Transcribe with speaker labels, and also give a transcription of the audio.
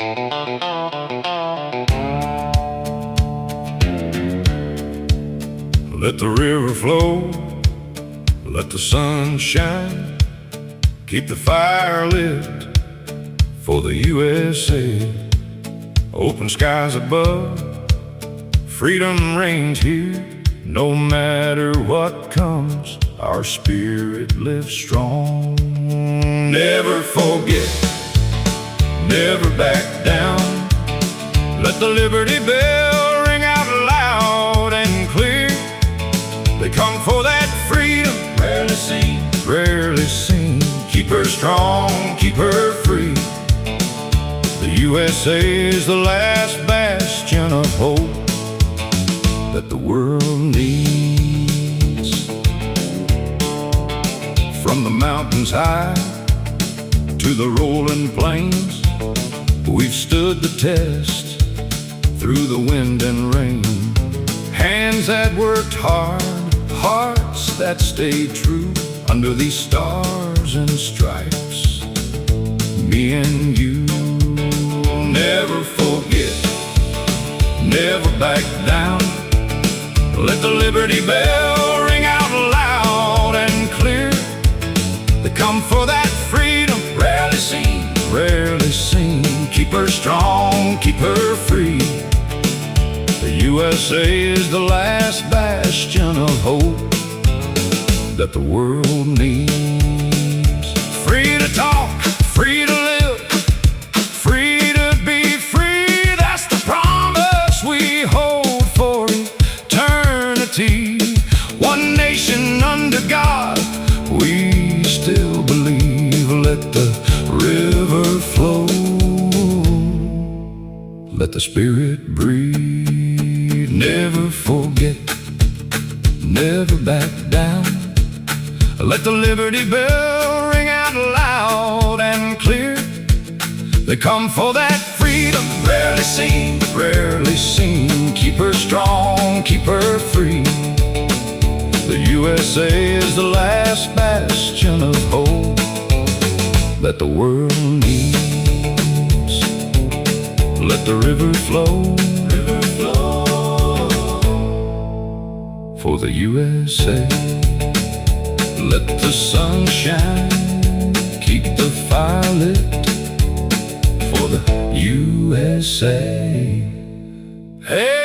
Speaker 1: Let the river flow, let the sun shine, keep the fire lit for the USA. Open skies above, freedom reigns here. No matter what comes, our spirit lives strong. Never forget, never back down. Let the Liberty Bell ring out loud and clear. They come for that freedom, rarely seen, rarely seen. Keep her strong, keep her free. The USA is the last bastion of hope that the world needs. From the mountains high to the rolling plains, we've stood the test through the wind and rain. Hands that worked hard, hearts that stayed true under these stars and stripes. Me and you, never forget, never back down. Let the Liberty Bell ring out loud and clear. They come for that freedom, rarely seen, rarely seen. Keep her strong, keep her free. The USA is the last bastion of hope that the world needs. Free to talk, free to live, free to be free. That's the promise we hold for eternity. One nation under God, we still believe. Let the river flow, let the spirit breathe. Never forget, never back down. Let the Liberty Bell ring out loud and clear. They come for that freedom, rarely seen, rarely seen. Keep her strong, keep her free. The USA is the last bastion of hope that the world needs. Let the river flow, for the USA. Let the sun shine, keep the fire lit for the USA. Hey!